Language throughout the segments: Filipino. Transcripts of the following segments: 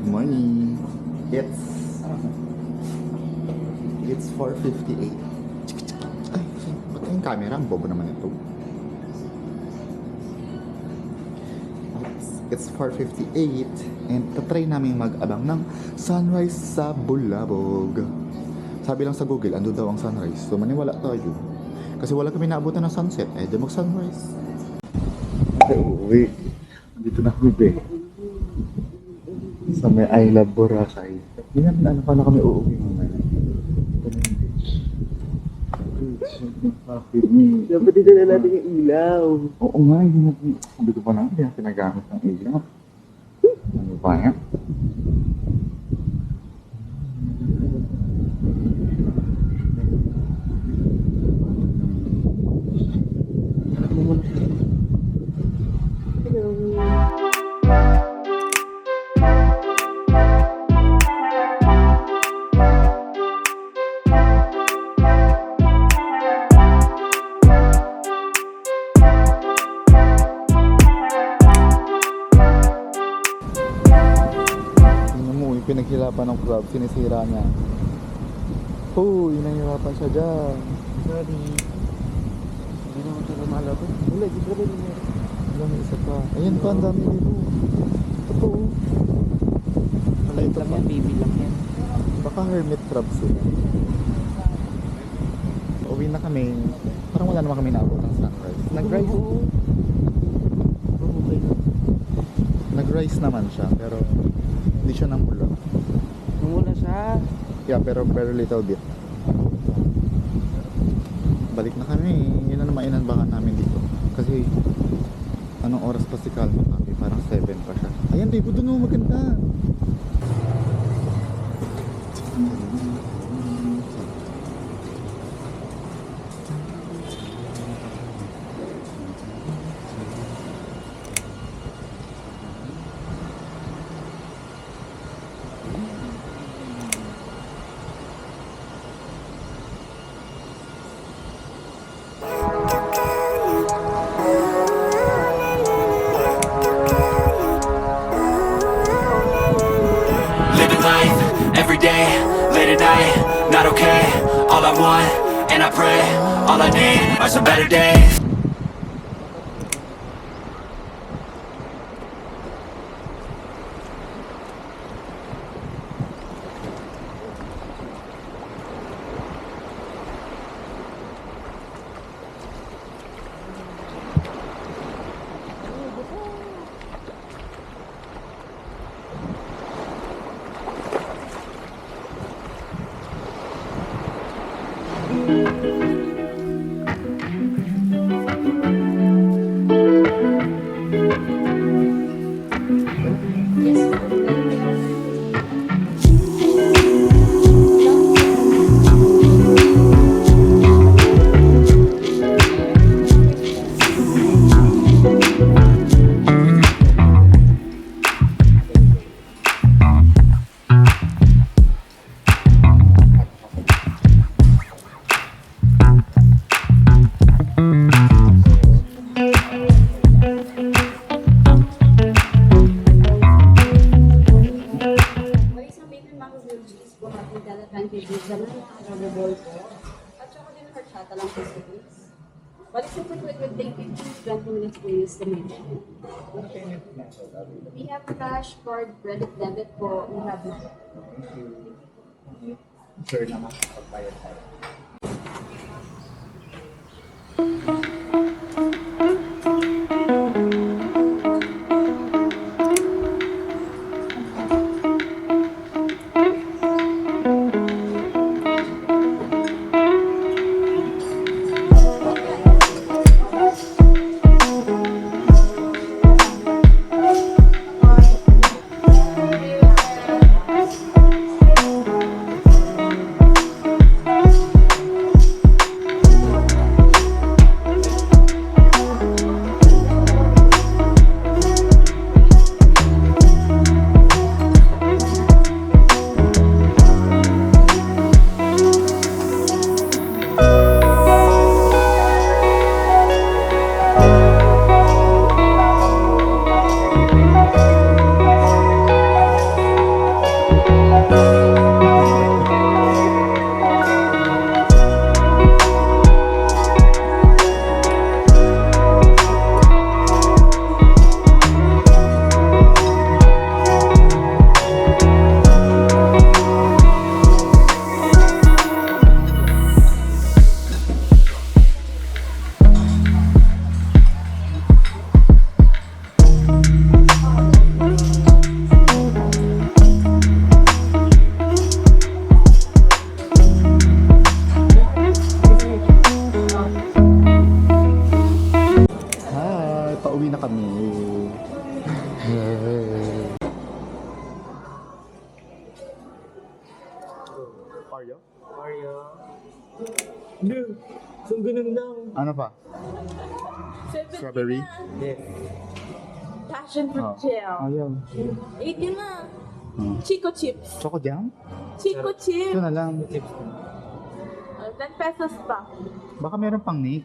morning. It's 4:58. Ay, ba't yung camera? Ang bobo naman ito. It's 4:58 and tatry namin mag-abang ng sunrise sa Bulabog. Sabi lang sa Google, ando daw ang sunrise. So maniwala tayo. Kasi wala kami naabutan ng sunset. Eh, di mag-sunrise. Ay, uuwi. Dito na kami, be. Sa may I Love Boracay. Hindi namin ano pa na kami uuwi mamaya. Ito na yung beach. Dapat dito na natin yung ilaw. Oo nga, hindi natin. Sabi ko pa na, hindi natin nagamit ng ilaw. Ano ba yan? Pinaghirapan ng crowd, sinisira niya. Uy, nahihirapan siya dyan. Sorry. Hindi naman siya lumalabas. Wala, di ba rin niya? Wala, may isa pa. Ayan pa, ang dami dito. Totoo. Maliit lang yan, baby lang yan. Baka hermit crab sila. Uwi na kami. Parang wala naman kami naabot ng sunrise. Nag-rise. Nag-rise naman siya, pero hindi siya nang pula. Namula siya. Yeah, pero very little bit. Balik na kami. Yun na naman inanbangan namin dito. Kasi anong oras pa si Calma kami? Parang 7 pa siya. Ayan, babe, doon mo maganda. Living life, every day, late at night, not okay. All I want, and I pray, all I need are some better days. At saka din horchata lang po sa please. Balik sa quick with take 15-20 minutes to use the menu. We have cash, card, credit, debit po. We have na. Sure naman pagbayad tayo. Pauwi na kami. Mario? Mario. No. So, ganun lang. Ano pa? Strawberry? Yes. Passion fruit gel. Ayaw. 80 na. Hmm. Chico chips. Choco jam? Chico Ito chips. na lang. 10 pesos pa. Baka meron pang Nix.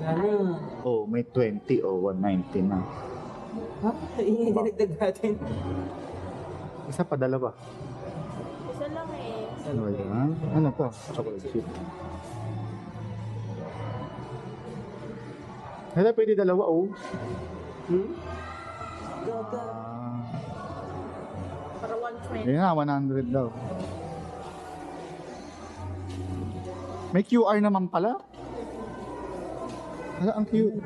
Wala na. Oh, may 20 o 190 na. Ha? Ingay dinagdag natin. Isa pa, dalawa. Isa lang eh. Ano yan? Ano pa? Chocolate chip. Hala, pwede dalawa, oh. Gaga. Para 120. Ayun na, 100 daw. May QR naman pala. Hala, ang cute.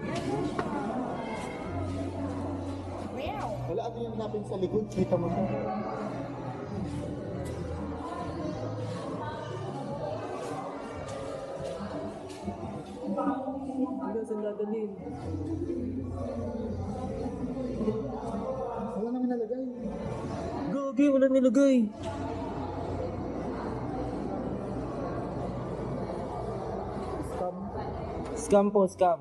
Wala, ano yung napin sa likod? Kita mo siya. Wala saan dadalhin. Wala naman nalagay. Gagi, wala nilagay. Scam po, scam.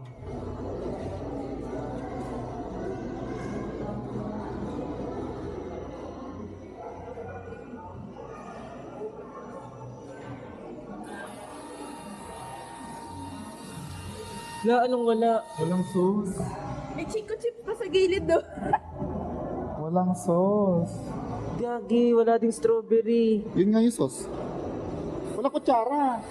Wala, anong wala? Walang sauce. May chico chips pa sa gilid do. Walang sauce. Gagi, wala ding strawberry. Yun nga yung sauce. Wala kutsara.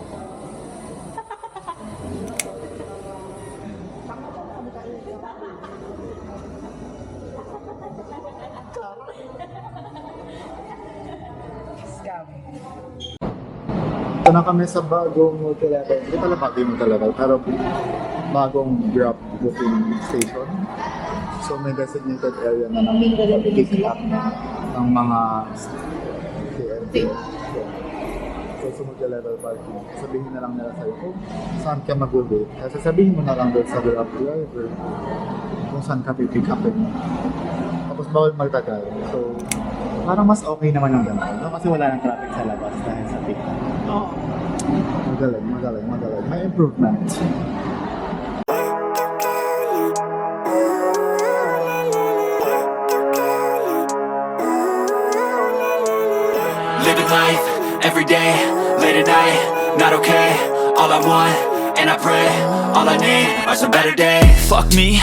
Scam. Ito na kami sa bagong multi-level. Hindi pala bago yung multi-level, pero bagong Grab booking station. So may designated area na namin pick up ng mga TNT. So sa multi-level parking, sabihin na lang nila sa'yo kung saan ka mag-wait. Kasi sabihin mo na lang doon sa Grab driver kung saan ka pipick upin. Tapos bawal magtagal. So parang mas okay naman yung ganun, no? Kasi wala nang traffic sa labas dahil sa pick up. Oo. Magaling. May improvement. Living life, every day, late at night, not okay. All I want, and I pray, all I need are some better days. Fuck me